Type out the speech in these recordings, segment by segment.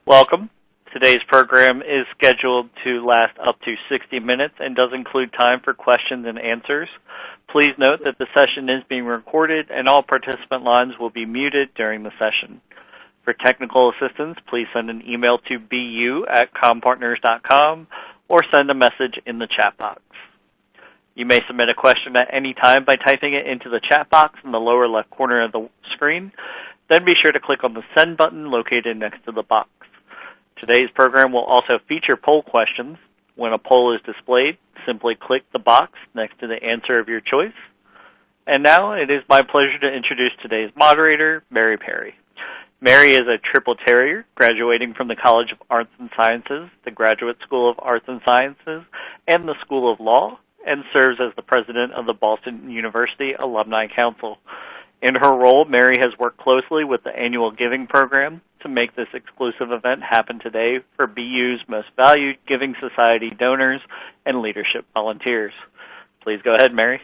Welcome. Today's program is scheduled to last up to 60 minutes and does include time for questions and answers. Please note that the session is being recorded and all participant lines will be muted during the session. For technical assistance, please send an email to bu@compartners.com or send a message in the chat box. You may submit a question at any time by typing it into the chat box in the lower left corner of the screen. Then be sure to click on the send button located next to the box. Today's program will also feature poll questions. When a poll is displayed, simply click the box next to the answer of your choice. And now it is my pleasure to introduce today's moderator, Mary Perry. Mary is a triple terrier graduating from the College of Arts and Sciences, the Graduate School of Arts and Sciences, and the School of Law, and serves as the president of the Boston University Alumni Council. In her role, Mary has worked closely with the annual giving program to make this exclusive event happen today for BU's most valued Giving Society donors and leadership volunteers. Please go ahead, Mary.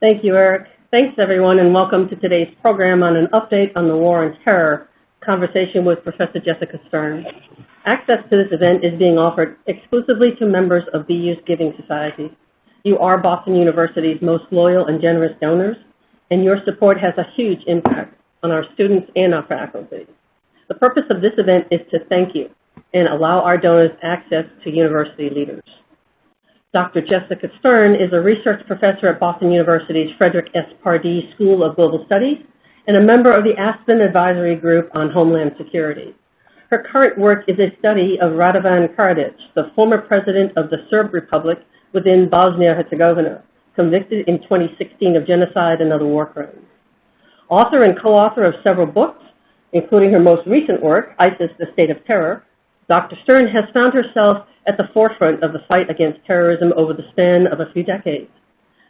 Thank you, Eric. Thanks, everyone, and welcome to today's program on an update on the war on terror, conversation with Professor Jessica Stern. Access to this event is being offered exclusively to members of BU's Giving Society. You are Boston University's most loyal and generous donors, and your support has a huge impact on our students and our faculty. The purpose of this event is to thank you and allow our donors access to university leaders. Dr. Jessica Stern is a research professor at Boston University's Frederick S. Pardee School of Global Studies and a member of the Aspen Advisory Group on Homeland Security. Her current work is a study of Radovan Karadzic, the former president of the Serb Republic within Bosnia-Herzegovina, convicted in 2016 of genocide and other war crimes. Author and co-author of several books, including her most recent work, ISIS, The State of Terror, Dr. Stern has found herself at the forefront of the fight against terrorism over the span of a few decades.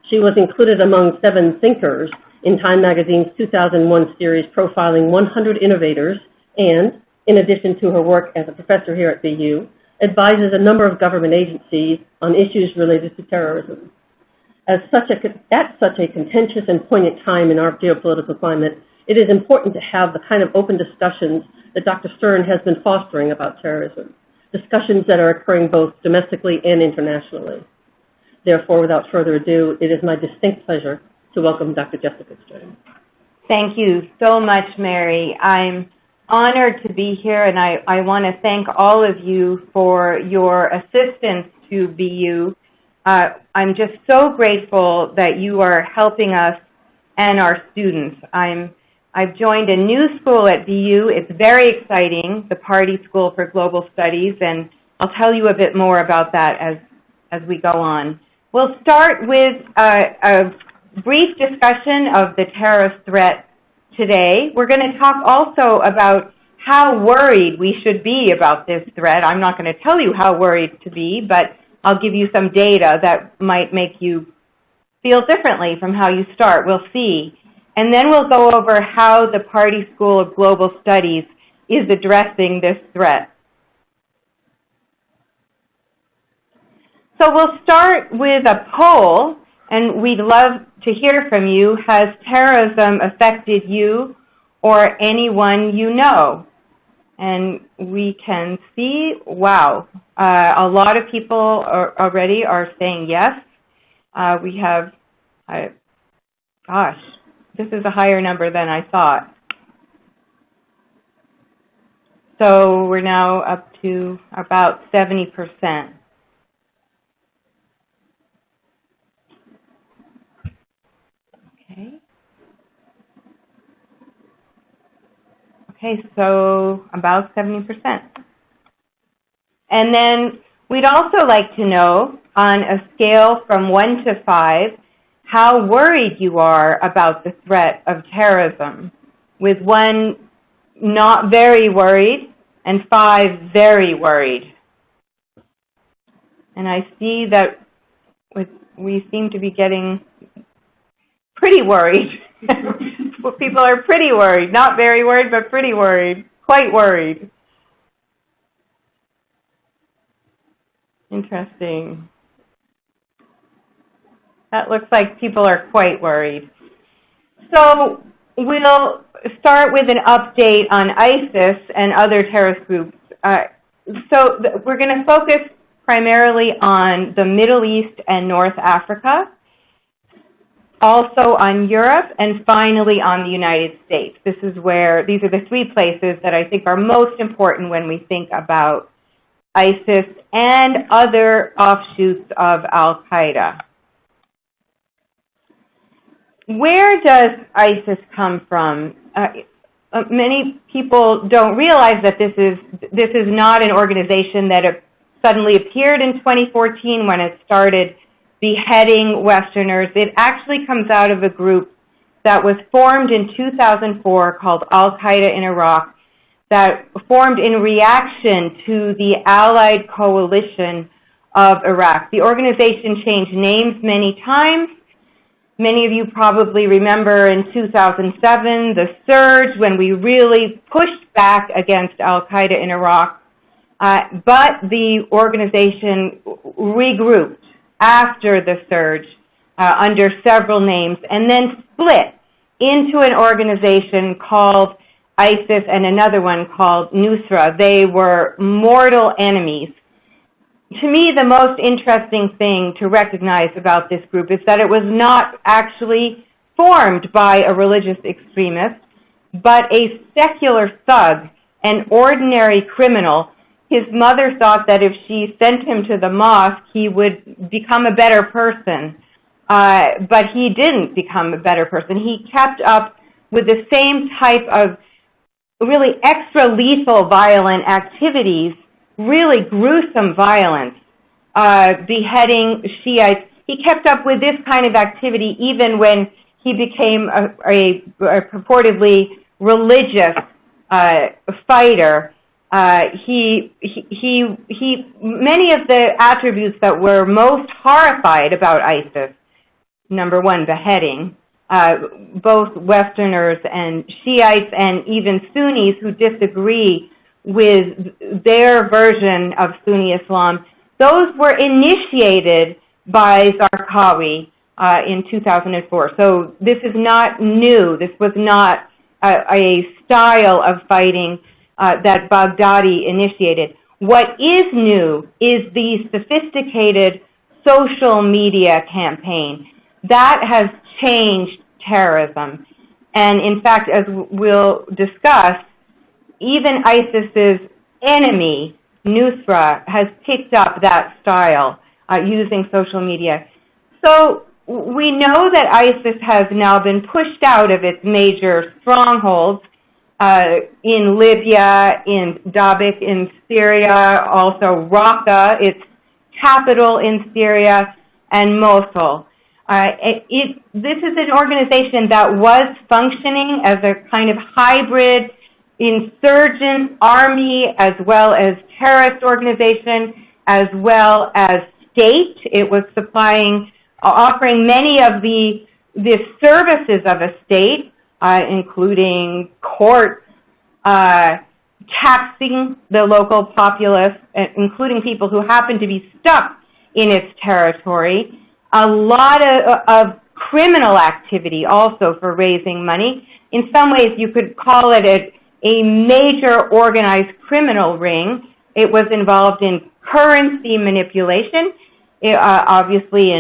She was included among 7 thinkers in Time Magazine's 2001 series profiling 100 innovators and, in addition to her work as a professor here at BU, advises a number of government agencies on issues related to terrorism. At such a contentious and poignant time in our geopolitical climate, it is important to have the kind of open discussions that Dr. Stern has been fostering about terrorism, discussions that are occurring both domestically and internationally. Therefore, without further ado, it is my distinct pleasure to welcome Dr. Jessica Stern. Thank you so much, Mary. I'm honored to be here, and I want to thank all of you for your assistance to BU. I'm just so grateful that you are helping us and our students. I've joined a new school at BU. It's very exciting, the Pardee School for Global Studies, and I'll tell you a bit more about that as we go on. We'll start with a brief discussion of the terrorist threat today. We're going to talk also about how worried we should be about this threat. I'm not going to tell you how worried to be, but I'll give you some data that might make you feel differently from how you start. We'll see. And then we'll go over how the Pardee School of Global Studies is addressing this threat. So we'll start with a poll, and we'd love to hear from you. Has terrorism affected you or anyone you know? And we can see, wow, a lot of people already are saying yes. We have, gosh, this is a higher number than I thought. So we're now up to about 70%. Okay, so about 70%. And then we'd also like to know, on a scale from 1 to 5, how worried you are about the threat of terrorism, with 1 not very worried and 5 very worried. And I see that we seem to be getting pretty worried. People are pretty worried. Not very worried, but pretty worried. Quite worried. Interesting. That looks like people are quite worried. So we'll start with an update on ISIS and other terrorist groups We're going to focus primarily on the Middle East and North Africa, also on Europe, and finally on the United States. These are the three places that I think are most important when we think about ISIS and other offshoots of Al-Qaeda. Where does ISIS come from? Many people don't realize that this is not an organization that suddenly appeared in 2014 when it started beheading Westerners. It actually comes out of a group that was formed in 2004 called Al-Qaeda in Iraq, that formed in reaction to the Allied coalition of Iraq. The organization changed names many times. Many of you probably remember in 2007, the surge when we really pushed back against Al-Qaeda in Iraq. But the organization regrouped after the surge under several names and then split into an organization called ISIS and another one called Nusra. They were mortal enemies. To me, the most interesting thing to recognize about this group is that it was not actually formed by a religious extremist, but a secular thug, an ordinary criminal. His mother thought that if she sent him to the mosque, he would become a better person. But he didn't become a better person. He kept up with the same type of really extra-lethal violent activities, really gruesome violence, beheading Shiites. He kept up with this kind of activity even when he became a purportedly religious fighter. Many of the attributes that were most horrified about ISIS, number one, beheading, both Westerners and Shiites and even Sunnis who disagree with their version of Sunni Islam, those were initiated by Zarqawi in 2004. So this is not new. This was not a style of fighting that Baghdadi initiated. What is new is the sophisticated social media campaign. That has changed terrorism. And in fact, as we'll discuss, even ISIS's enemy, Nusra, has picked up that style using social media. So we know that ISIS has now been pushed out of its major strongholds in Libya, in Dabiq in Syria, also Raqqa, its capital in Syria, and Mosul. This is an organization that was functioning as a kind of hybrid insurgent army as well as terrorist organization as well as state. It was offering many of the services of a state, including court, taxing the local populace, including people who happen to be stuck in its territory, a lot of criminal activity also for raising money. In some ways, you could call it a major organized criminal ring. It was involved in currency manipulation. Obviously,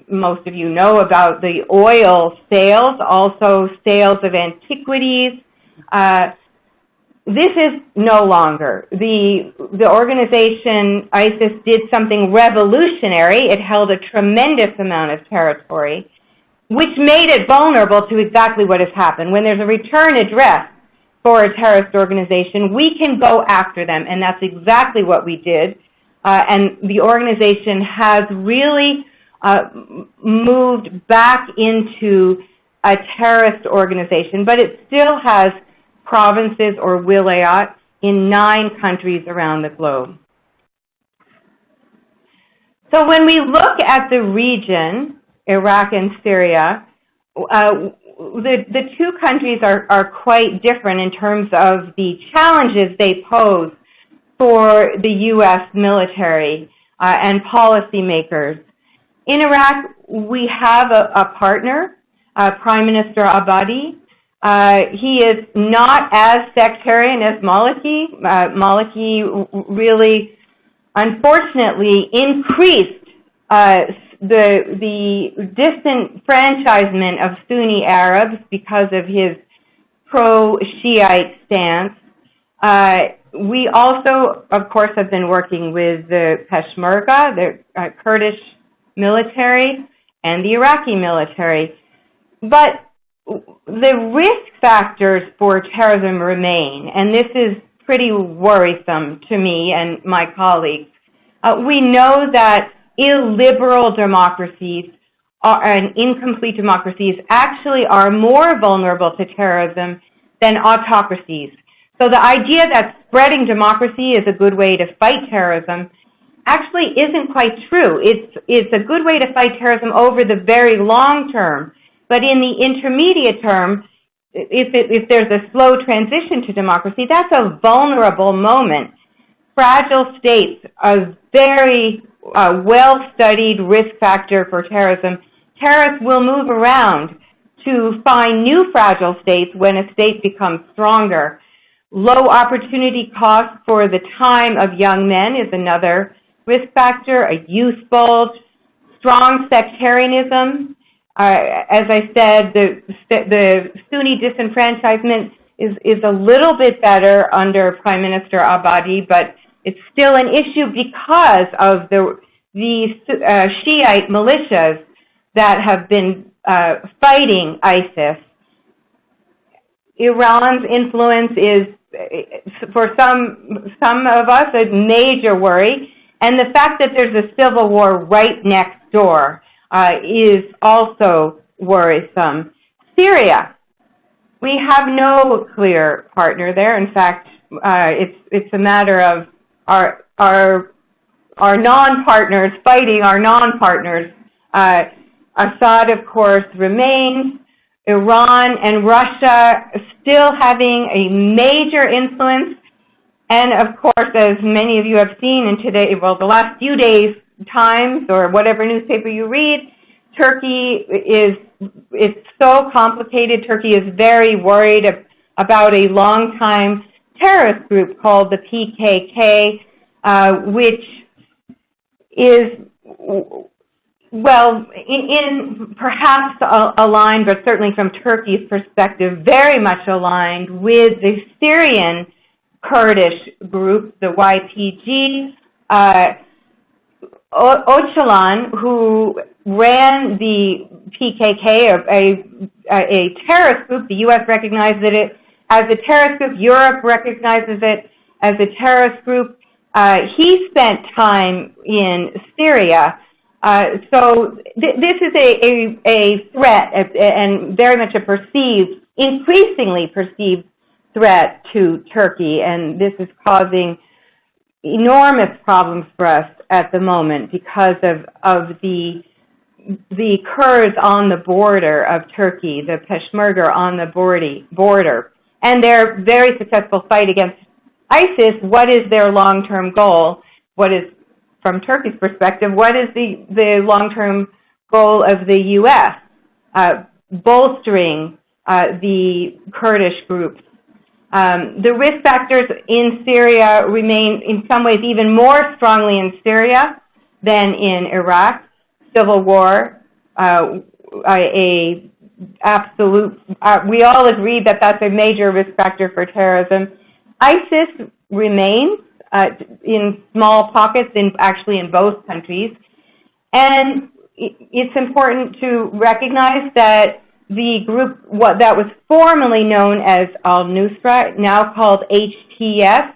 most of you know about the oil sales, also sales of antiquities. This is no longer. The organization, ISIS, did something revolutionary. It held a tremendous amount of territory, which made it vulnerable to exactly what has happened. When there's a return address for a terrorist organization, we can go after them, and that's exactly what we did. And the organization has really moved back into a terrorist organization, but it still has provinces or wilayat in 9 countries around the globe. So when we look at the region, Iraq and Syria, the two countries are quite different in terms of the challenges they pose for the U.S. military and policymakers. In Iraq, we have a partner, Prime Minister Abadi, He is not as sectarian as Maliki. Maliki really, unfortunately, increased the disenfranchisement of Sunni Arabs because of his pro-Shiite stance. We also, of course, have been working with the Peshmerga, the Kurdish military, and the Iraqi military. But the risk factors for terrorism remain, and this is pretty worrisome to me and my colleagues. We know that illiberal democracies and incomplete democracies actually are more vulnerable to terrorism than autocracies. So the idea that spreading democracy is a good way to fight terrorism actually isn't quite true. It's a good way to fight terrorism over the very long term. But in the intermediate term, if there's a slow transition to democracy, that's a vulnerable moment. Fragile states, a very well-studied risk factor for terrorism. Terrorists will move around to find new fragile states when a state becomes stronger. Low opportunity cost for the time of young men is another risk factor, a youth bulge, strong sectarianism. As I said, the Sunni disenfranchisement is a little bit better under Prime Minister Abadi, but it's still an issue because of the Shiite militias that have been fighting ISIS. Iran's influence is, for some of us, a major worry, and the fact that there's a civil war right next door is also worrisome. Syria, we have no clear partner there. In fact, it's a matter of our non-partners fighting our non-partners. Assad, of course, remains. Iran and Russia still having a major influence. And, of course, as many of you have seen in the last few days' Times or whatever newspaper you read, Turkey it's so complicated. Turkey is very worried about a long-time terrorist group called the PKK, which is, well, in perhaps aligned, but certainly from Turkey's perspective, very much aligned with the Syrian Kurdish group, the YPG. Öcalan, who ran the PKK, a terrorist group, the U.S. recognizes it as a terrorist group, Europe recognizes it as a terrorist group. He spent time in Syria. So this is a threat and very much a increasingly perceived threat to Turkey, and this is causing enormous problems for us at the moment because of the Kurds on the border of Turkey, the Peshmerga on the border, and their very successful fight against ISIS. What is their long-term goal? What is, from Turkey's perspective, what is the long-term goal of the U.S.? Bolstering the Kurdish groups. The risk factors in Syria remain in some ways even more strongly in Syria than in Iraq. Civil war, we all agree that that's a major risk factor for terrorism. ISIS remains in small pockets, actually in both countries. And it's important to recognize that the group that was formerly known as al-Nusra, now called HTS,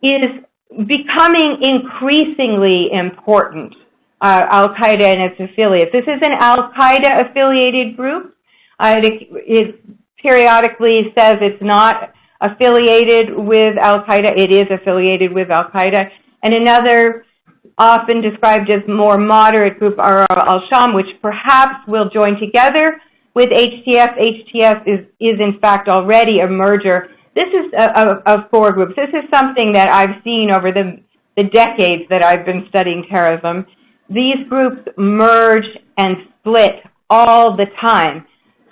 is becoming increasingly important, Al-Qaeda and its affiliates. This is an Al-Qaeda-affiliated group. It periodically says it's not affiliated with Al-Qaeda. It is affiliated with Al-Qaeda. And another often described as more moderate group are al-Sham, which perhaps will join together with HTS. HTS is in fact already a merger. This is of four groups. This is something that I've seen over the decades that I've been studying terrorism. These groups merge and split all the time.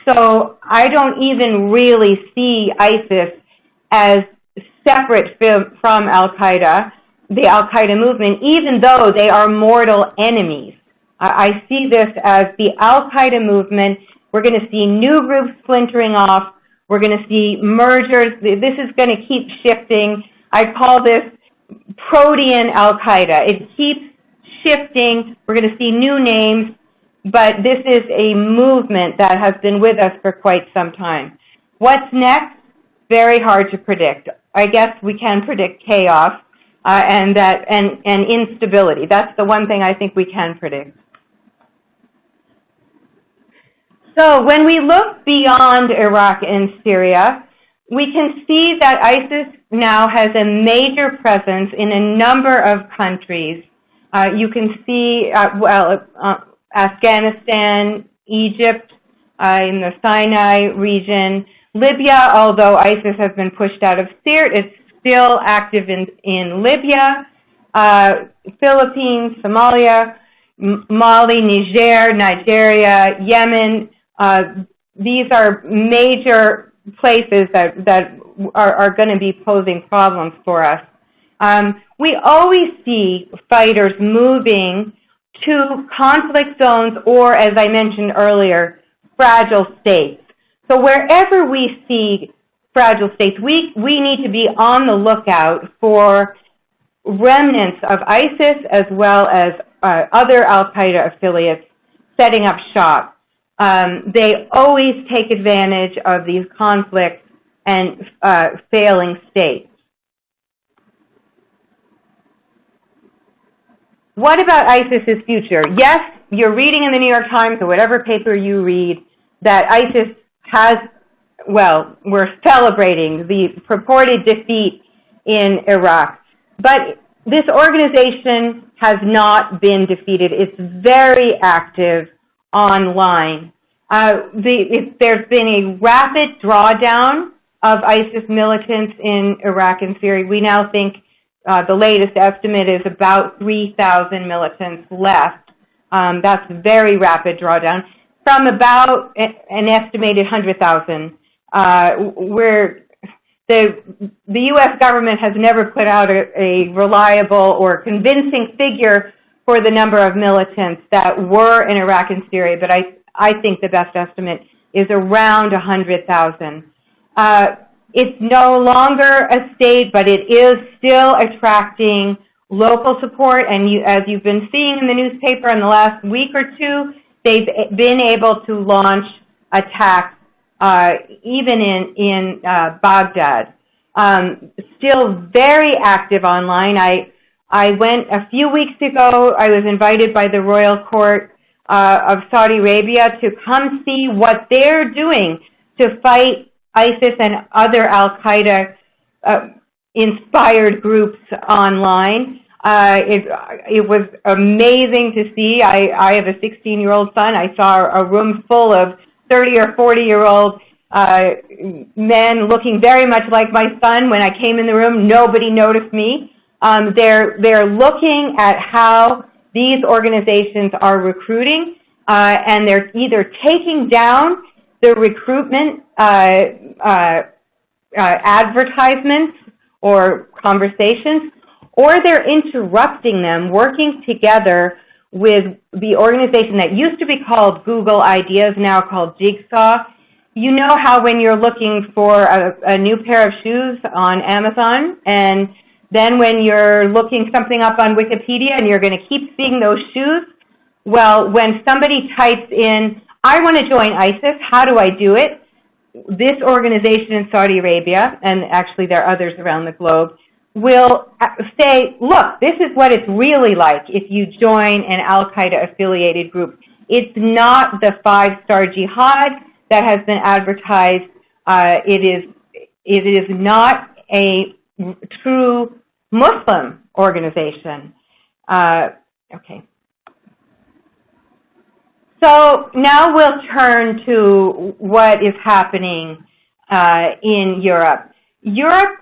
So I don't even really see ISIS as separate from Al-Qaeda, the Al-Qaeda movement, even though they are mortal enemies. I see this as the Al-Qaeda movement. We're going to see new groups splintering off. We're going to see mergers. This is going to keep shifting. I call this protean Al-Qaeda. It keeps shifting. We're going to see new names, but this is a movement that has been with us for quite some time. What's next? Very hard to predict. I guess we can predict chaos and instability. That's the one thing I think we can predict. So when we look beyond Iraq and Syria, we can see that ISIS now has a major presence in a number of countries. You can see, Afghanistan, Egypt, in the Sinai region, Libya, although ISIS has been pushed out of Syria, it's still active in Libya, Philippines, Somalia, Mali, Niger, Nigeria, Yemen. These are major places that are going to be posing problems for us. We always see fighters moving to conflict zones or, as I mentioned earlier, fragile states. So wherever we see fragile states, we need to be on the lookout for remnants of ISIS as well as other Al-Qaeda affiliates setting up shop. They always take advantage of these conflicts and failing states. What about ISIS's future? Yes, you're reading in the New York Times or whatever paper you read that ISIS has, well, we're celebrating the purported defeat in Iraq. But this organization has not been defeated. It's very active online. There's been a rapid drawdown of ISIS militants in Iraq and Syria. We now think the latest estimate is about 3,000 militants left. That's very rapid drawdown from about an estimated 100,000. Where the U.S. government has never put out a reliable or convincing figure for the number of militants that were in Iraq and Syria, but I think the best estimate is around 100,000. It's no longer a state, but it is still attracting local support, and as you've been seeing in the newspaper in the last week or two, they've been able to launch attacks even in Baghdad. Still very active online. I went a few weeks ago. I was invited by the Royal Court of Saudi Arabia to come see what they're doing to fight ISIS and other Al-Qaeda inspired groups online. It was amazing to see. I have a 16-year-old son. I saw a room full of 30 or 40-year-old men looking very much like my son. When I came in the room, nobody noticed me. They're looking at how these organizations are recruiting, and they're either taking down the recruitment advertisements or conversations, or they're interrupting them, working together with the organization that used to be called Google Ideas, now called Jigsaw. You know how when you're looking for a new pair of shoes on Amazon, and then when you're looking something up on Wikipedia and you're going to keep seeing those shoes, well, when somebody types in, I want to join ISIS, how do I do it? This organization in Saudi Arabia, and actually there are others around the globe, will say, look, this is what it's really like if you join an Al-Qaeda affiliated group. It's not the five-star jihad that has been advertised. It is not a true Muslim organization. Okay. So now we'll turn to what is happening in Europe. Europe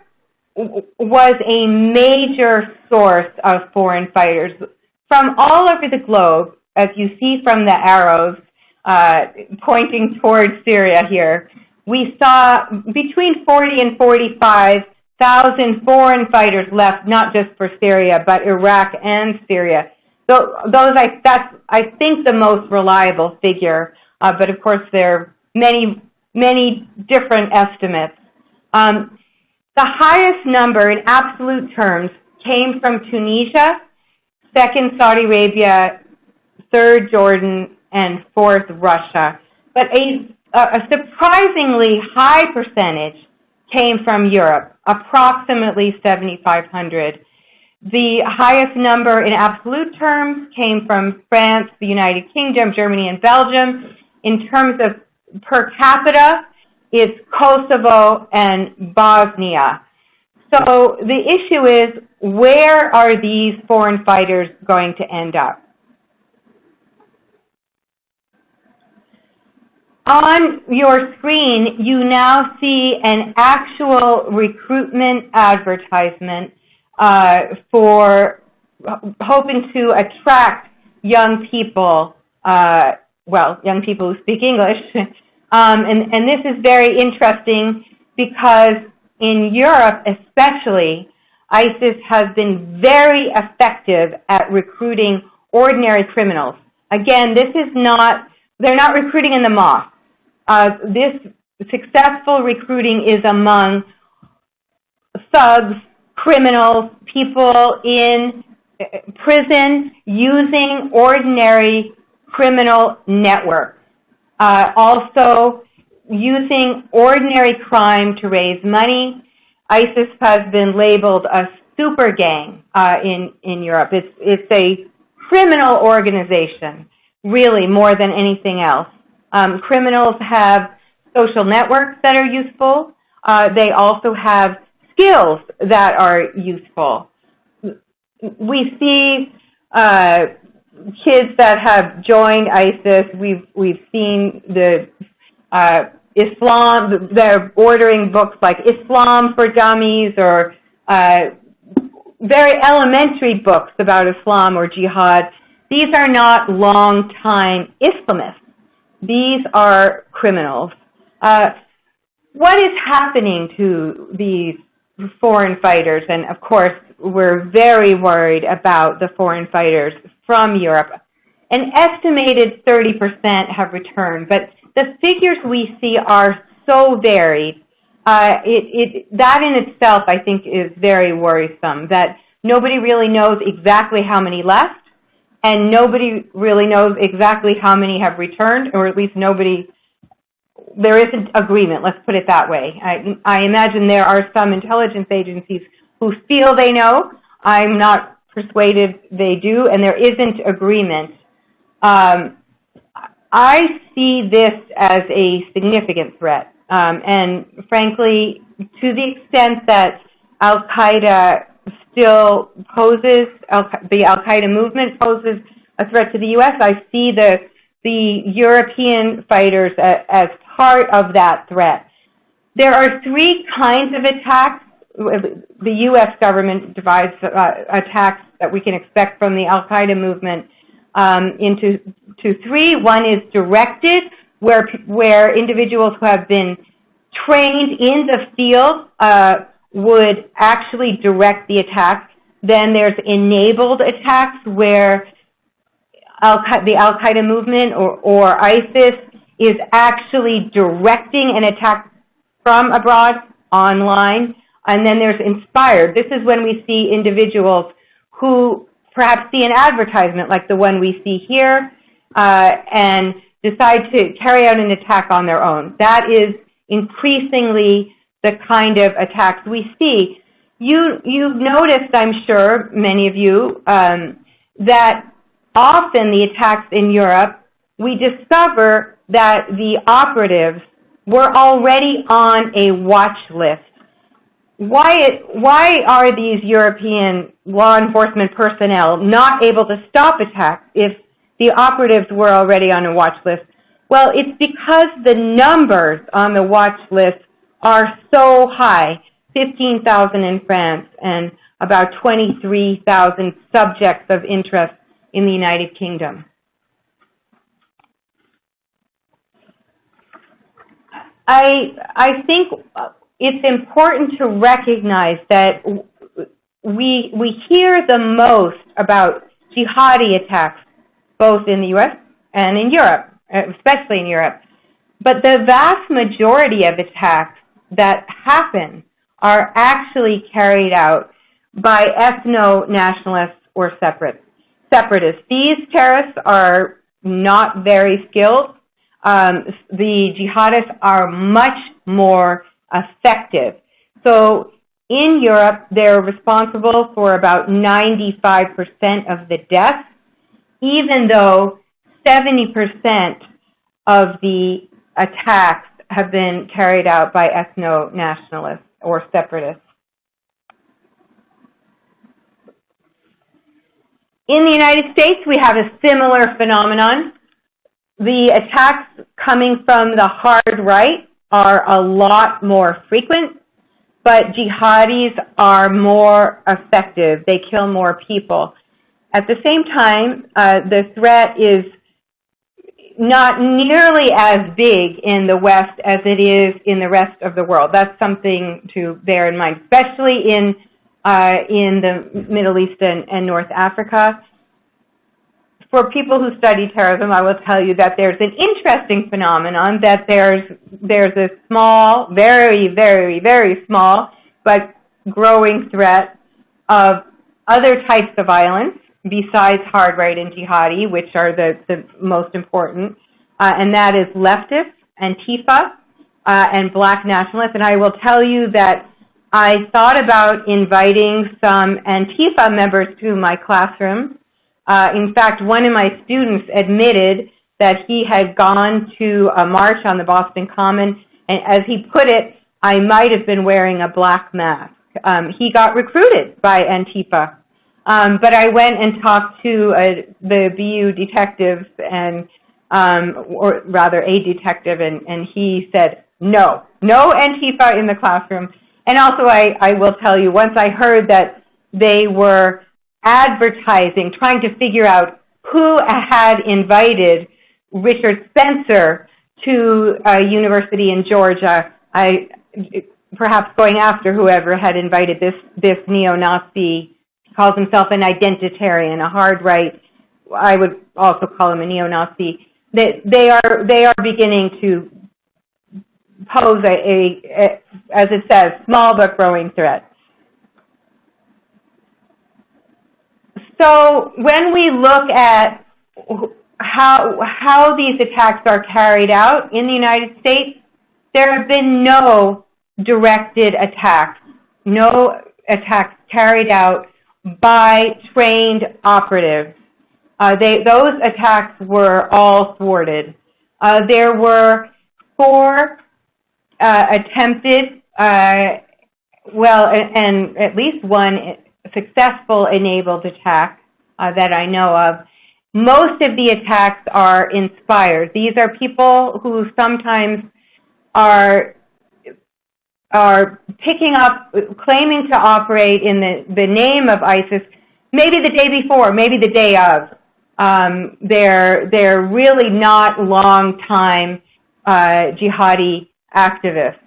was a major source of foreign fighters from all over the globe, as you see from the arrows. pointing towards Syria here. We saw between 40 and 45,000 foreign fighters left, not just for Syria, but Iraq and Syria. So that's, I think, the most reliable figure, but of course there are many, many different estimates. The highest number in absolute terms came from Tunisia, second Saudi Arabia, third Jordan, and fourth Russia. But a surprisingly high percentage came from Europe, approximately 7,500. The highest number in absolute terms came from France, the United Kingdom, Germany, and Belgium. In terms of per capita, it's Kosovo and Bosnia. So the issue is, where are these foreign fighters going to end up? On your screen, you now see an actual recruitment advertisement for hoping to attract young people, young people who speak English. And this is very interesting because in Europe especially, ISIS has been very effective at recruiting ordinary criminals. Again, they're not recruiting in the mosque. This successful recruiting is among thugs, criminals, people in prison using ordinary criminal networks. Also using ordinary crime to raise money. ISIS has been labeled a super gang in Europe. It's a criminal organization, really, more than anything else. Criminals have social networks that are useful. They also have skills that are useful. We see kids that have joined ISIS. We've seen the Islam. They're ordering books like Islam for Dummies or very elementary books about Islam or jihad. These are not long-time Islamists. These are criminals. What is happening to these foreign fighters? And of course, we're very worried about the foreign fighters from Europe. An estimated 30% have returned, but the figures we see are so varied. That in itself, I think, is very worrisome, that nobody really knows exactly how many left, and nobody really knows exactly how many have returned, or at least there isn't agreement, let's put it that way. I imagine there are some intelligence agencies who feel they know. I'm not persuaded they do, and there isn't agreement. I see this as a significant threat, and frankly, to the extent that Al-Qaeda still poses, the Al-Qaeda movement poses a threat to the U.S., I see the European fighters as part of that threat. There are three kinds of attacks. The U.S. government divides attacks that we can expect from the Al-Qaeda movement into three. One is directed, where individuals who have been trained in the field would actually direct the attack. Then there's enabled attacks, where the Al-Qaeda movement or ISIS is actually directing an attack from abroad, online. And then there's inspired. This is when we see individuals who perhaps see an advertisement like the one we see here and decide to carry out an attack on their own. That is increasingly the kind of attacks we see. You've noticed, I'm sure, many of you, that often the attacks in Europe, we discover that the operatives were already on a watch list. Why are these European law enforcement personnel not able to stop attacks if the operatives were already on a watch list? Well, it's because the numbers on the watch list are so high, 15,000 in France and about 23,000 subjects of interest in the United Kingdom. I think it's important to recognize that we hear the most about jihadi attacks, both in the U.S. and in Europe, especially in Europe. But the vast majority of attacks that happen are actually carried out by ethno-nationalists or separatists. These terrorists are not very skilled. The jihadists are much more effective. So in Europe, they're responsible for about 95% of the deaths, even though 70% of the attacks have been carried out by ethno-nationalists or separatists. In the United States, we have a similar phenomenon. The attacks coming from the hard right are a lot more frequent, but jihadis are more effective. They kill more people. At the same time, the threat is not nearly as big in the West as it is in the rest of the world. That's something to bear in mind, especially in the Middle East and North Africa. For people who study terrorism, I will tell you that there's an interesting phenomenon, that there's a small, very, very, very small, but growing threat of other types of violence besides hard right and jihadi, which are the most important, and that is leftists, Tifa, and black nationalists. And I will tell you that I thought about inviting some Antifa members to my classroom. In fact, one of my students admitted that he had gone to a march on the Boston Common, and as he put it, I might have been wearing a black mask. He got recruited by Antifa. But I went and talked to the BU detectives, or rather a detective, and he said, no Antifa in the classroom. And also I will tell you, once I heard that they were advertising, trying to figure out who had invited Richard Spencer to a university in Georgia, perhaps going after whoever had invited this neo-Nazi, calls himself an identitarian, a hard right. I would also call him a neo-Nazi. They are beginning to pose as it says, small but growing threat. So when we look at how these attacks are carried out in the United States, there have been no directed attacks, no attacks carried out by trained operatives. Those attacks were all thwarted. There were 4 attempted, and at least one successful enabled attack that I know of. Most of the attacks are inspired. These are people who sometimes are picking up, claiming to operate in the name of ISIS, maybe the day before, maybe the day of. They're really not long-time jihadi activists.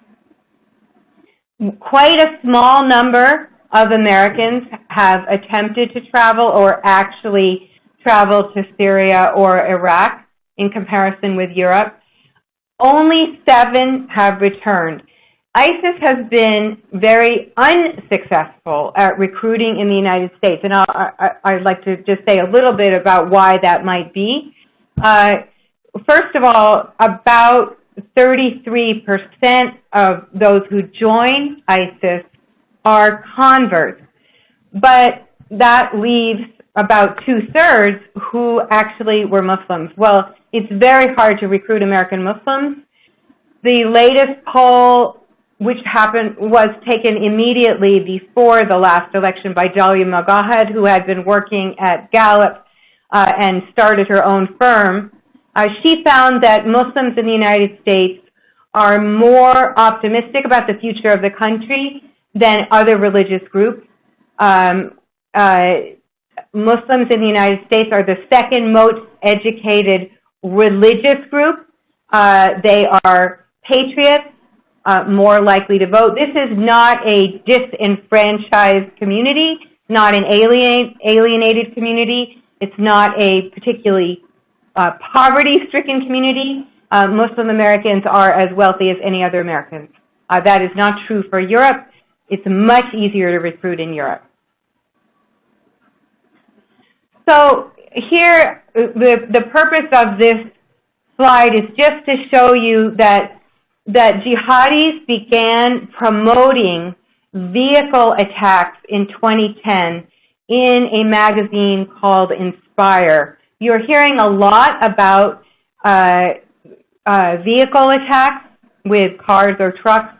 Quite a small number of Americans have attempted to travel or actually traveled to Syria or Iraq in comparison with Europe. Only 7 have returned. ISIS has been very unsuccessful at recruiting in the United States, and I'd like to just say a little bit about why that might be. First of all, about 33% of those who join ISIS are converts, but that leaves about 2/3 who actually were Muslims. Well, it's very hard to recruit American Muslims. The latest poll, which was taken immediately before the last election by Jalia Mogahed, who had been working at Gallup and started her own firm, she found that Muslims in the United States are more optimistic about the future of the country than other religious groups. Muslims in the United States are the second most educated religious group. They are patriots, more likely to vote. This is not a disenfranchised community, not an alienated community. It's not a particularly poverty-stricken community. Muslim Americans are as wealthy as any other Americans. That is not true for Europe. It's much easier to recruit in Europe. So here, the purpose of this slide is just to show you that jihadis began promoting vehicle attacks in 2010 in a magazine called Inspire. You're hearing a lot about vehicle attacks with cars or trucks.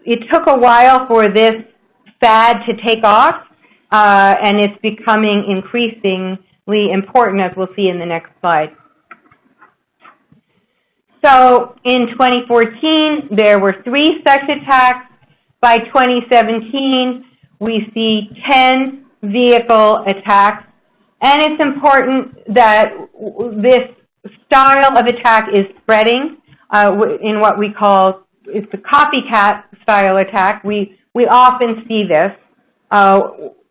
It took a while for this fad to take off, and it's becoming increasingly important, as we'll see in the next slide. So in 2014, there were 3 such attacks. By 2017, we see 10 vehicle attacks. And it's important that this style of attack is spreading in what we call it's the copycat style attack. We often see this.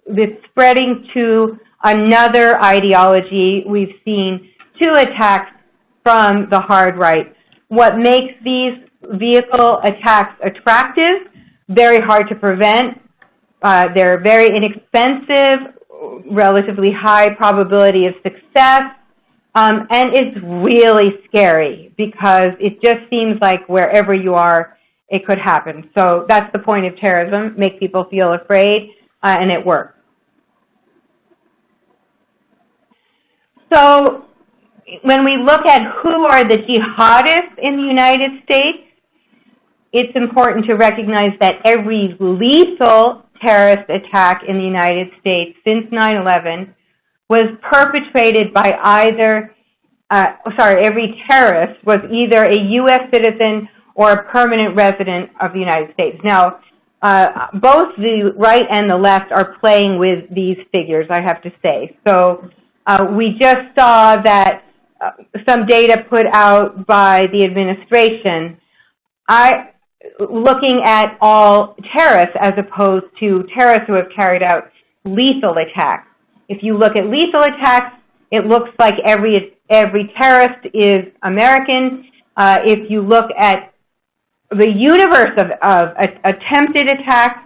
It's spreading to another ideology. We've seen 2 attacks from the hard right. What makes these vehicle attacks attractive? Very hard to prevent. They're very inexpensive, relatively high probability of success, and it's really scary because it just seems like wherever you are, it could happen. So that's the point of terrorism, make people feel afraid, and it works. So when we look at who are the jihadists in the United States, it's important to recognize that every lethal terrorist attack in the United States since 9/11 was perpetrated by every terrorist was either a U.S. citizen or a permanent resident of the United States. Now, both the right and the left are playing with these figures, I have to say. So we just saw that some data put out by the administration, looking at all terrorists as opposed to terrorists who have carried out lethal attacks. If you look at lethal attacks, it looks like every terrorist is American. If you look at the universe of attempted attacks,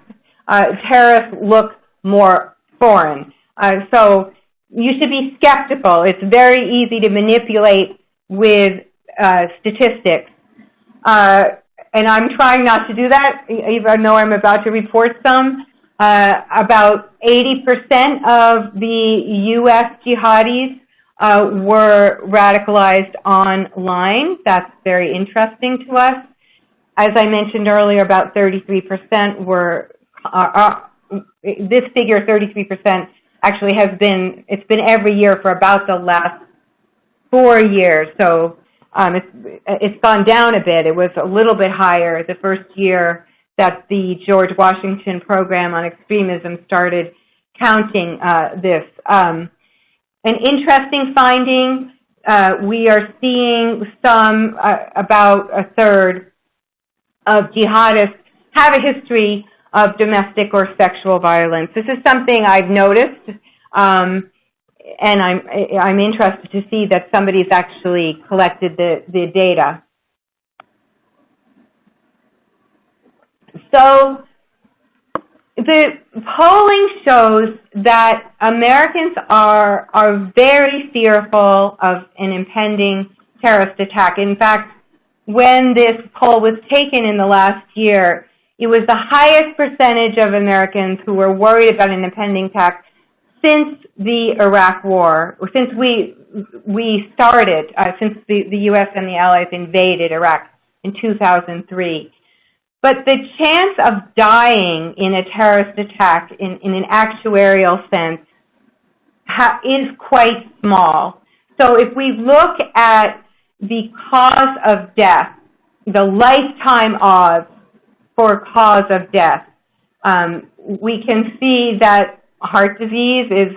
terrorists look more foreign. So you should be skeptical. It's very easy to manipulate with statistics. And I'm trying not to do that, even though I'm about to report some. About 80% of the U.S. jihadis were radicalized online. That's very interesting to us. As I mentioned earlier, about 33% were, this figure, 33%, actually it's been every year for about the last 4 years. So it's gone down a bit. It was a little bit higher the first year that the George Washington program on extremism started counting this. An interesting finding, we are seeing about a third of jihadists have a history of domestic or sexual violence. This is something I've noticed, and I'm interested to see that somebody's actually collected the data. So the polling shows that Americans are very fearful of an impending terrorist attack. In fact, when this poll was taken in the last year, it was the highest percentage of Americans who were worried about an impending attack since the Iraq War, since we started, since the U.S. and the Allies invaded Iraq in 2003. But the chance of dying in a terrorist attack in an actuarial sense is quite small. So if we look at the cause of death, the lifetime odds for cause of death, we can see that heart disease is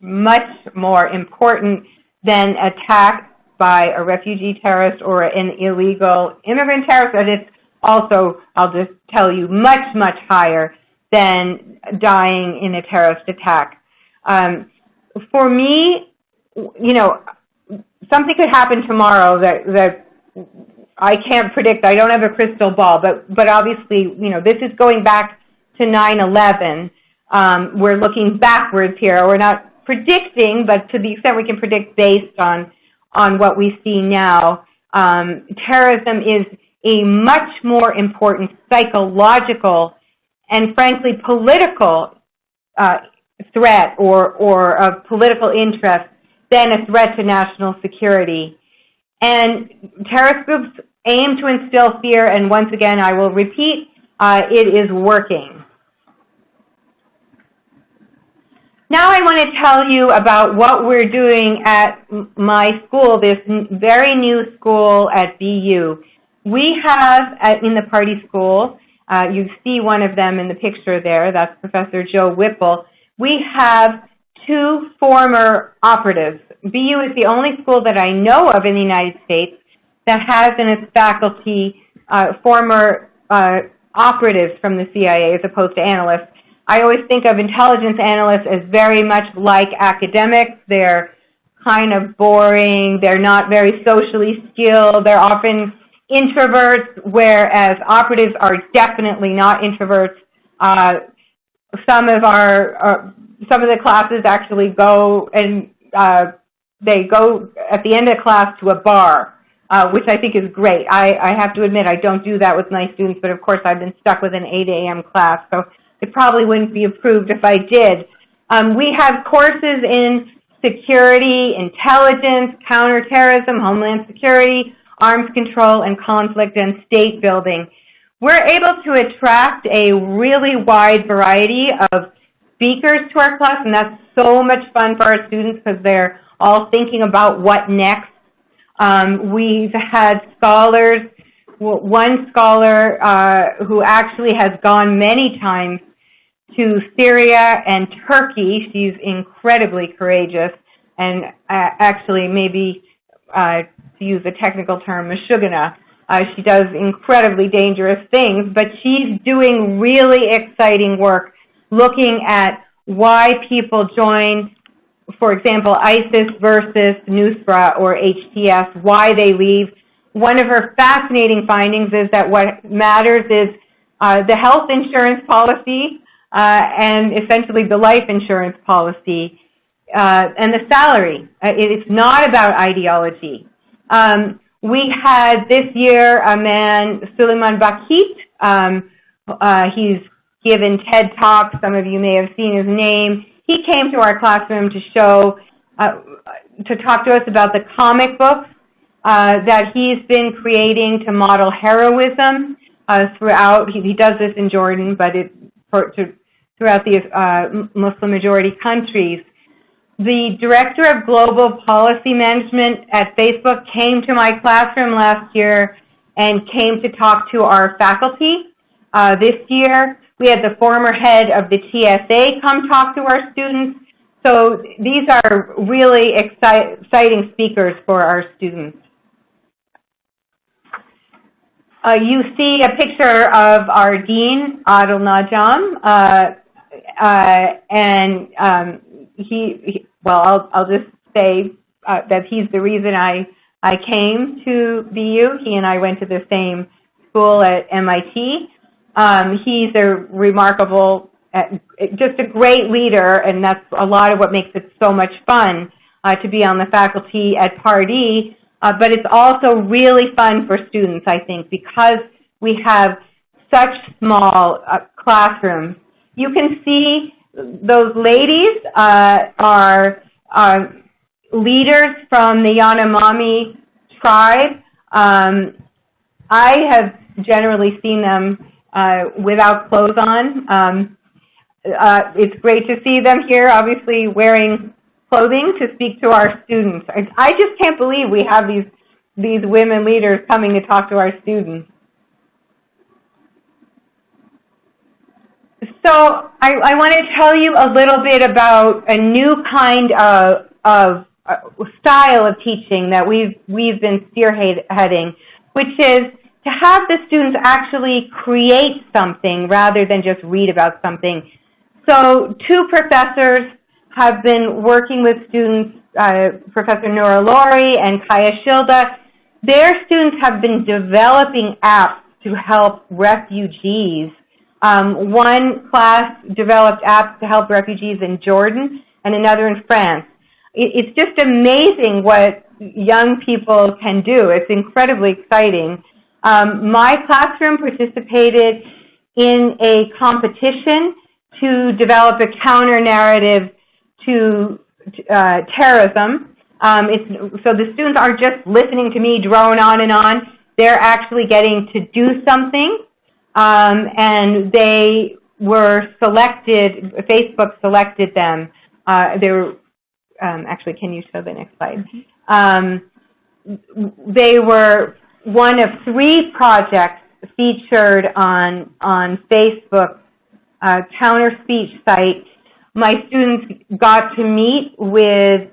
much more important than attack by a refugee terrorist or an illegal immigrant terrorist, and it's also, I'll just tell you, much, much higher than dying in a terrorist attack. For me, you know, something could happen tomorrow that I can't predict. I don't have a crystal ball, but obviously, you know, this is going back to 9/11. We're looking backwards here. We're not predicting, but to the extent we can predict based on what we see now, terrorism is a much more important psychological and, frankly, political threat or of political interest than a threat to national security. And terrorist groups aim to instill fear, and once again, I will repeat, it is working. Now I want to tell you about what we're doing at my school, this very new school at BU. We have, in the Pardee school, you see one of them in the picture there, that's Professor Joe Whipple. We have 2 former operatives. BU is the only school that I know of in the United States that has in its faculty former operatives from the CIA as opposed to analysts. I always think of intelligence analysts as very much like academics. They're kind of boring. They're not very socially skilled. They're often introverts, whereas operatives are definitely not introverts. Some of the classes actually go and they go at the end of class to a bar, which I think is great. I have to admit I don't do that with my students, but of course I've been stuck with an 8 a.m. class, so it probably wouldn't be approved if I did. We have courses in security, intelligence, counterterrorism, homeland security, arms control, and conflict and state building. We're able to attract a really wide variety of speakers to our class, and that's so much fun for our students because they're all thinking about what next. We've had scholars, one scholar who actually has gone many times to Syria and Turkey. She's incredibly courageous and actually maybe, to use a technical term, Mahjongg. She does incredibly dangerous things, but she's doing really exciting work looking at why people join, for example, ISIS versus Nusra or HTS, why they leave. One of her fascinating findings is that what matters is the health insurance policy and essentially the life insurance policy and the salary. It's not about ideology. We had this year a man, Suleiman Bakit. He's given TED Talks. Some of you may have seen his name. He came to our classroom to show, to talk to us about the comic books that he's been creating to model heroism throughout. He does this in Jordan, but throughout the Muslim-majority countries. The director of global policy management at Facebook came to my classroom last year and came to talk to our faculty. This year, we had the former head of the TSA come talk to our students. So these are really exciting speakers for our students. You see a picture of our dean, Adel Najam, and well, I'll just say that he's the reason I came to BU. He and I went to the same school at MIT. He's a remarkable, just a great leader, and that's a lot of what makes it so much fun to be on the faculty at Pardee. But it's also really fun for students, I think, because we have such small classrooms. You can see those ladies are leaders from the Yanomami tribe. I have generally seen them without clothes on. It's great to see them here, obviously wearing clothing to speak to our students. I just can't believe we have these women leaders coming to talk to our students. So I want to tell you a little bit about a new kind of style of teaching that we've been spearheading, which is to have the students actually create something rather than just read about something. So 2 professors have been working with students, Professor Nora Laurie and Kaya Shilda. Their students have been developing apps to help refugees. One class developed apps to help refugees in Jordan and another in France. It's just amazing what young people can do. It's incredibly exciting. My classroom participated in a competition to develop a counter-narrative to terrorism. So the students aren't just listening to me drone on and on. They're actually getting to do something. And they were selected, Facebook selected them. They were, actually, can you show the next slide? They were one of 3 projects featured on Facebook's counter-speech site. My students got to meet with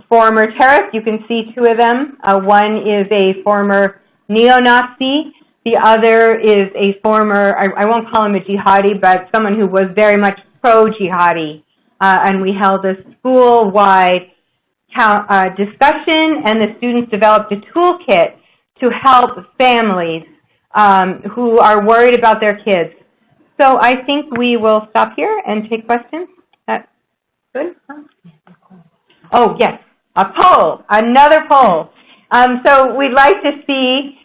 former terrorists. You can see 2 of them. One is a former neo-Nazi. The other is a former, I won't call him a jihadi, but someone who was very much pro-jihadi. And we held a school-wide discussion, and the students developed a toolkit to help families who are worried about their kids. So I think we will stop here and take questions. That's good? Oh, yes, a poll, another poll. So we'd like to see,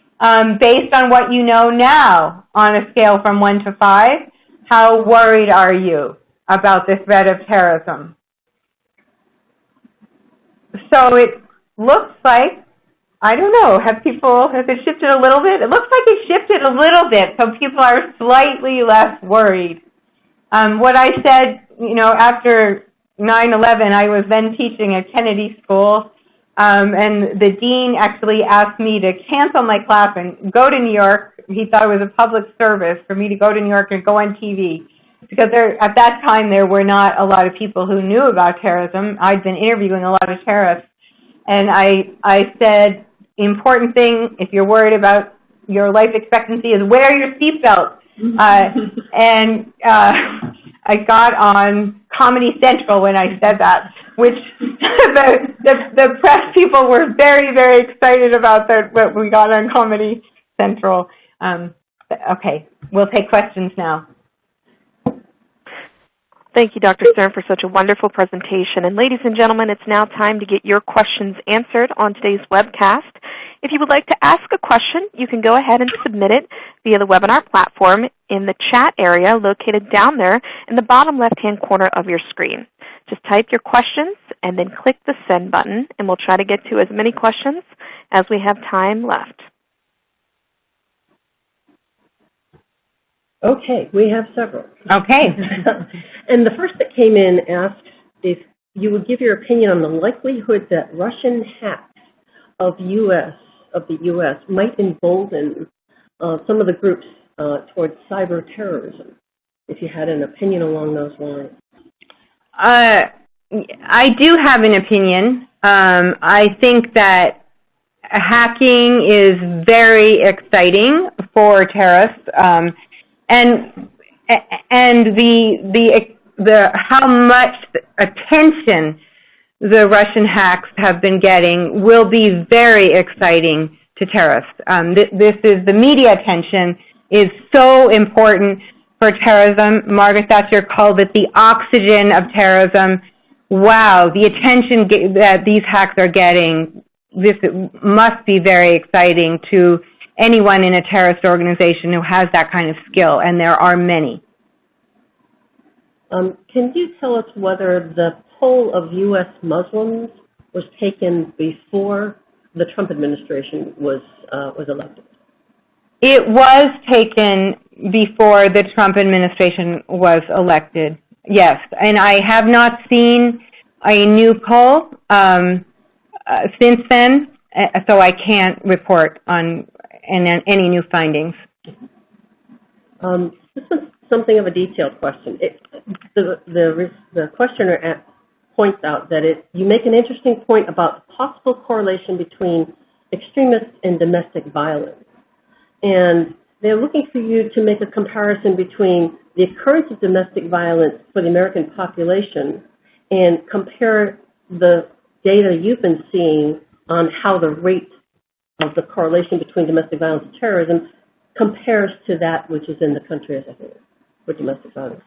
based on what you know now, on a scale from 1 to 5, how worried are you about the threat of terrorism? So it looks like, I don't know, has it shifted a little bit? It looks like it shifted a little bit, so people are slightly less worried. What I said, after 9/11, I was then teaching at Kennedy School, and the dean actually asked me to cancel my class and go to New York. He thought it was a public service for me to go to New York and go on TV. Because at that time, there were not a lot of people who knew about terrorism. I'd been interviewing a lot of terrorists. And I said, important thing, if you're worried about your life expectancy, is wear your seatbelt. And I got on Comedy Central when I said that, which the press people were very, very excited about that, what we got on Comedy Central. Okay, we'll take questions now. Thank you, Dr. Stern, for such a wonderful presentation. And ladies and gentlemen, it's now time to get your questions answered on today's webcast. If you would like to ask a question, you can go ahead and submit it via the webinar platform in the chat area located down there in the bottom left-hand corner of your screen. Just type your questions and then click the send button, and we'll try to get to as many questions as we have time left. Okay, we have several. Okay. And the first that came in asked if you would give your opinion on the likelihood that Russian hacks of the U.S. might embolden some of the groups towards cyber terrorism, if you had an opinion along those lines. I do have an opinion. I think that hacking is very exciting for terrorists. And the how much attention the Russian hacks have been getting will be very exciting to terrorists. The media attention is so important for terrorism. Margaret Thatcher called it the oxygen of terrorism. Wow, the attention that these hacks are getting, this must be very exciting to anyone in a terrorist organization who has that kind of skill, and there are many. Can you tell us whether the poll of U.S. Muslims was taken before the Trump administration was elected? It was taken before the Trump administration was elected, yes. And I have not seen a new poll since then, so I can't report on any new findings. This is something of a detailed question. The questioner points out that you make an interesting point about possible correlation between extremists and domestic violence. And they're looking for you to make a comparison between the occurrence of domestic violence for the American population and compare the data you've been seeing on how the rate of the correlation between domestic violence and terrorism compares to that which is in the country as a whole for domestic violence.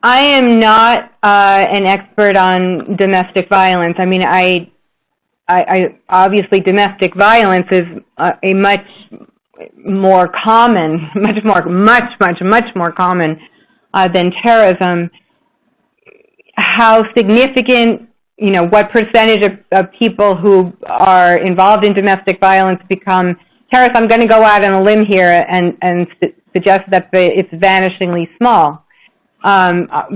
I am not an expert on domestic violence. I mean, I obviously domestic violence is a much more common, much more common than terrorism. How significant, what percentage of people who are involved in domestic violence become terrorists? I'm going to go out on a limb here and suggest that it's vanishingly small.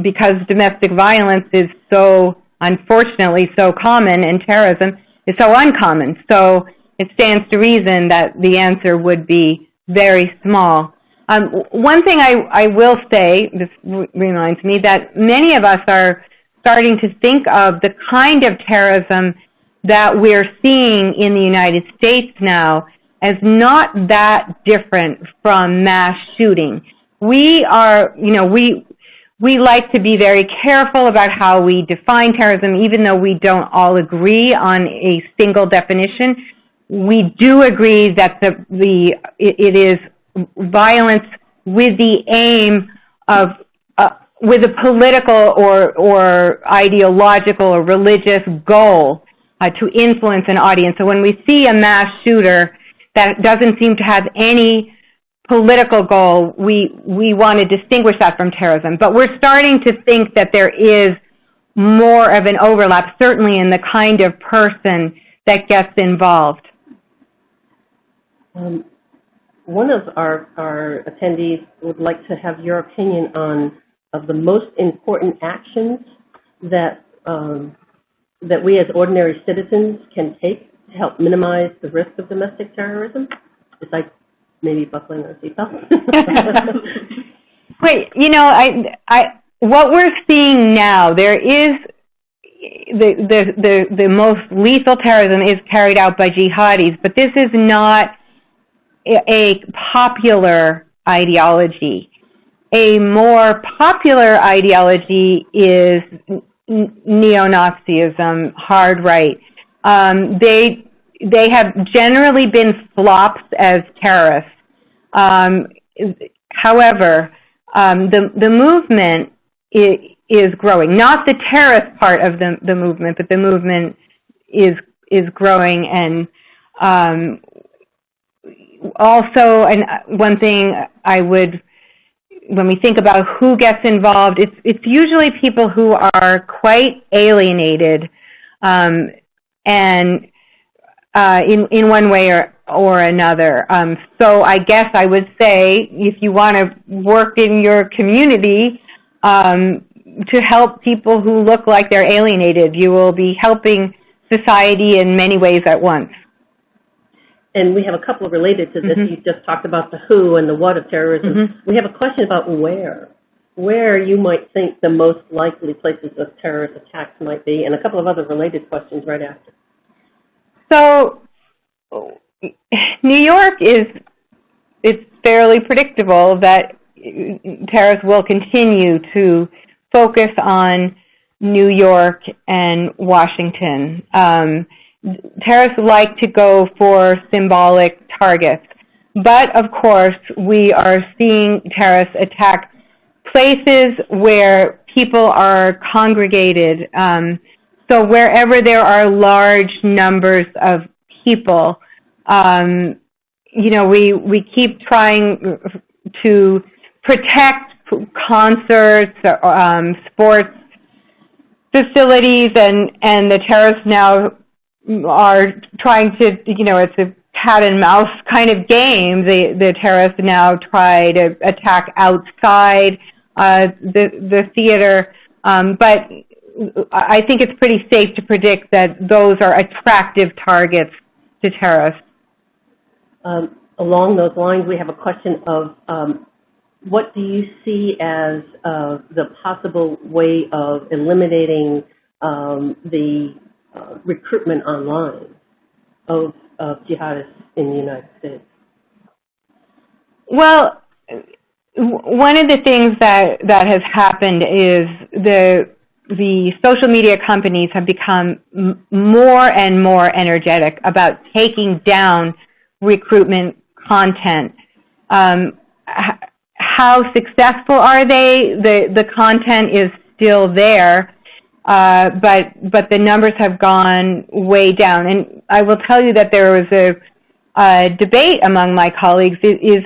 Because domestic violence is so, unfortunately, so common, and terrorism is so uncommon. So it stands to reason that the answer would be very small. One thing I will say, this reminds me, that many of us are starting to think of the kind of terrorism that we're seeing in the United States now as not that different from mass shooting. We are, we like to be very careful about how we define terrorism, even though we don't all agree on a single definition. We do agree that it is violence with the aim of with a political or ideological or religious goal to influence an audience. So when we see a mass shooter that doesn't seem to have any political goal, we want to distinguish that from terrorism. But we're starting to think that there is more of an overlap, certainly in the kind of person that gets involved. One of our attendees would like to have your opinion of the most important actions that that we as ordinary citizens can take to help minimize the risk of domestic terrorism. It's like maybe buckling our seatbelt. Wait, what we're seeing now, there is the most lethal terrorism is carried out by jihadis, but this is not a popular ideology. A more popular ideology is Neonazism, hard right. They have generally been flops as terrorists. However, the movement is growing. Not the terrorist part of the movement, but the movement is growing. And also, and one thing when we think about who gets involved, it's usually people who are quite alienated, and in one way or another. So I guess I would say, if you want to work in your community to help people who look like they're alienated, you will be helping society in many ways at once. And we have a couple related to this. Mm-hmm. You just talked about the who and the what of terrorism. Mm-hmm. We have a question about where you might think the most likely places of terrorist attacks might be, and a couple of other related questions right after. So, New York it's fairly predictable that terrorists will continue to focus on New York and Washington. Terrorists like to go for symbolic targets. But, of course, we are seeing terrorists attack places where people are congregated. So wherever there are large numbers of people, we keep trying to protect concerts, sports facilities, and the terrorists now are trying to, it's a cat and mouse kind of game. The terrorists now try to attack outside the theater, but I think it's pretty safe to predict that those are attractive targets to terrorists. Along those lines, we have a question of what do you see as the possible way of eliminating the recruitment online of jihadists in the United States? Well, one of the things that has happened is the social media companies have become more and more energetic about taking down recruitment content. How successful are they? The content is still there, but the numbers have gone way down. And I will tell you that there was a debate among my colleagues. Is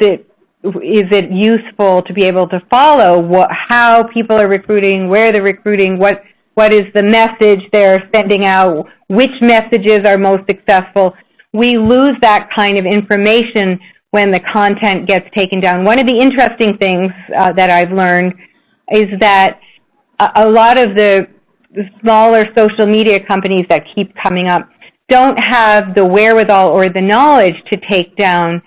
it useful to be able to follow how people are recruiting, where they're recruiting, what is the message they're sending out, which messages are most successful? We lose that kind of information when the content gets taken down. One of the interesting things that I've learned is that a lot of the smaller social media companies that keep coming up don't have the wherewithal or the knowledge to take down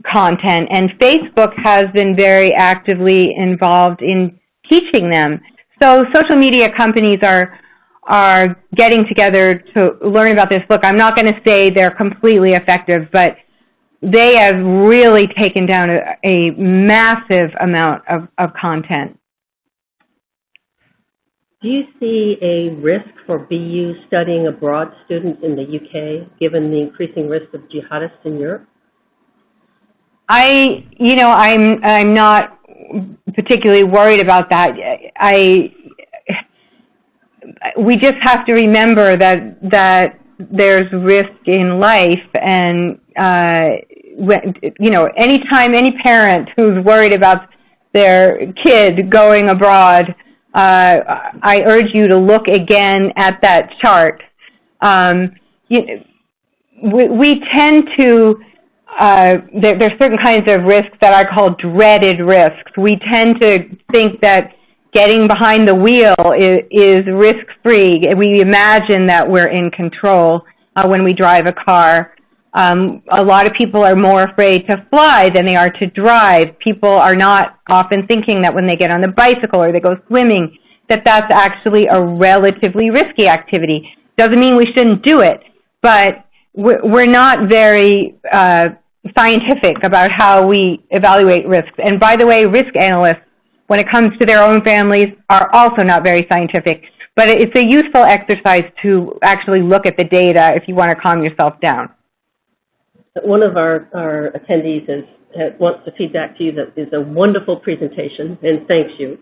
content, and Facebook has been very actively involved in teaching them. So social media companies are getting together to learn about this. Look, I'm not going to say they're completely effective, but they have really taken down a massive amount of content. Do you see a risk for BU studying abroad students in the UK, given the increasing risk of jihadists in Europe? I'm not particularly worried about that. We just have to remember that there's risk in life, and anytime any parent who's worried about their kid going abroad, I urge you to look again at that chart. We tend to there's certain kinds of risks that I call dreaded risks. We tend to think that getting behind the wheel is risk-free. We imagine that we're in control when we drive a car. A lot of people are more afraid to fly than they are to drive. People are not often thinking that when they get on the bicycle or they go swimming, that that's actually a relatively risky activity. Doesn't mean we shouldn't do it, but we're not very scientific about how we evaluate risks. And by the way, risk analysts, when it comes to their own families, are also not very scientific. But it's a useful exercise to actually look at the data if you want to calm yourself down. One of our attendees wants to feedback to you that is a wonderful presentation, and thanks you.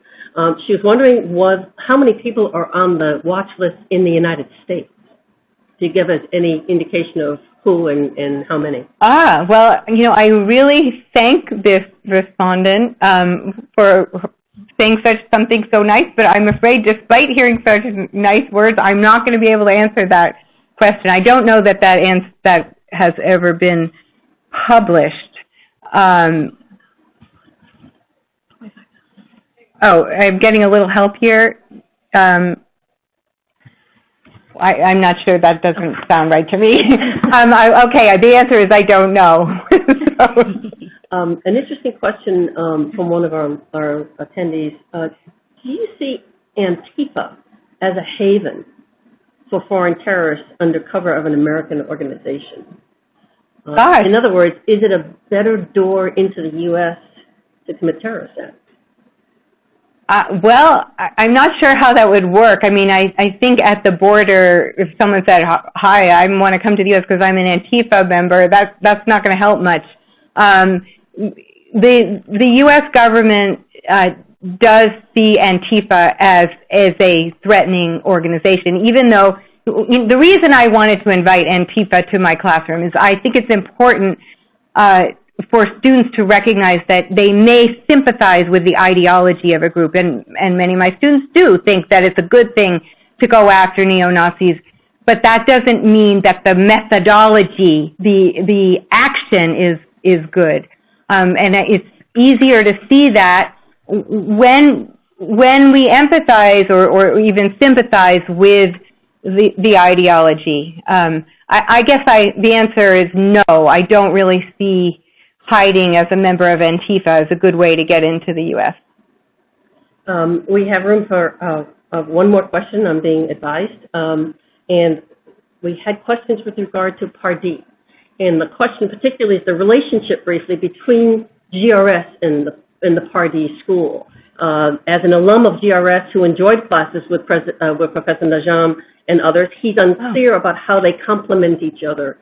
She was wondering how many people are on the watch list in the United States? Do you give us any indication of who and how many? Well, I really thank this respondent for saying something so nice, but I'm afraid despite hearing such nice words, I'm not going to be able to answer that question. I don't know that has ever been published. I'm getting a little help here. I'm not sure. That doesn't sound right to me. Okay, the answer is I don't know. An interesting question from one of our attendees. Do you see Antifa as a haven for foreign terrorists under cover of an American organization? In other words, is it a better door into the U.S. to commit terrorist acts? Well, I'm not sure how that would work. I mean, I think at the border, if someone said, hi, I want to come to the U.S. because I'm an Antifa member, that's not going to help much. The U.S. government does see Antifa as a threatening organization, even though the reason I wanted to invite Antifa to my classroom is I think it's important for students to recognize that they may sympathize with the ideology of a group, and many of my students do think that it's a good thing to go after neo-Nazis, but that doesn't mean that the methodology, the action is good. And it's easier to see that when we empathize or even sympathize with the ideology. I guess the answer is no. I don't really see hiding as a member of Antifa as a good way to get into the U.S. We have room for one more question, I'm being advised. And we had questions with regard to Pardee. And the question particularly is the relationship briefly between GRS and the Pardee school. As an alum of GRS who enjoyed classes with Professor Mahjongg and others, he's unclear about how they complement each other.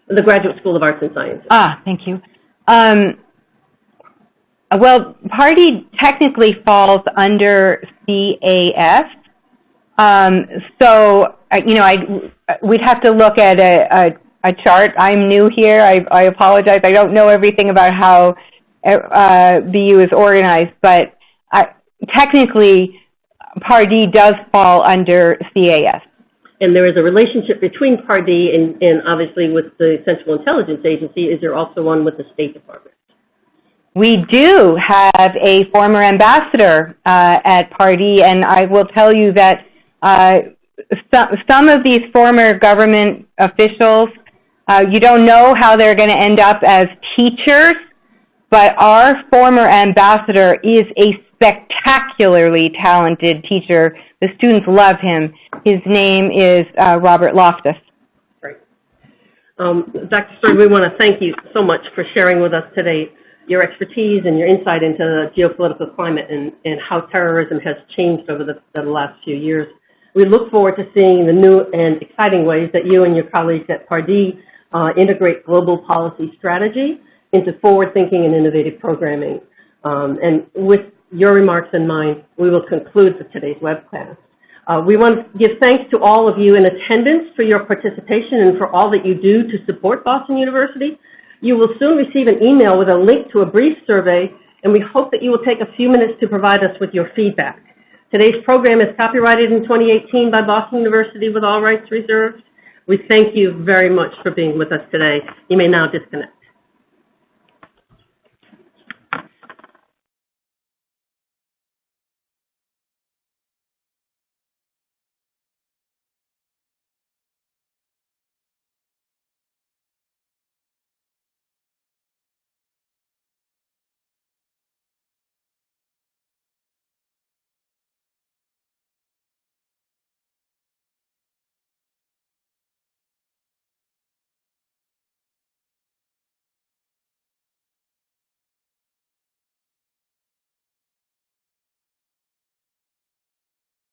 The Graduate School of Arts and Sciences. Thank you. Well, Pardee technically falls under CAS. So, we'd have to look at a chart. I'm new here. I apologize. I don't know everything about how BU is organized, but technically, Pardee does fall under CAS. And there is a relationship between Pardee and obviously with the Central Intelligence Agency. Is there also one with the State Department? We do have a former ambassador at Pardee, and I will tell you that some of these former government officials, you don't know how they're going to end up as teachers, but our former ambassador is a spectacularly talented teacher. The students love him. His name is Robert Loftus. Great. Dr. Stern, we want to thank you so much for sharing with us today your expertise and your insight into the geopolitical climate and how terrorism has changed over the last few years. We look forward to seeing the new and exciting ways that you and your colleagues at Pardee integrate global policy strategy into forward-thinking and innovative programming. And with your remarks in mind, we will conclude today's webcast. We want to give thanks to all of you in attendance for your participation and for all that you do to support Boston University. You will soon receive an email with a link to a brief survey, and we hope that you will take a few minutes to provide us with your feedback. Today's program is copyrighted in 2018 by Boston University with all rights reserved. We thank you very much for being with us today. You may now disconnect.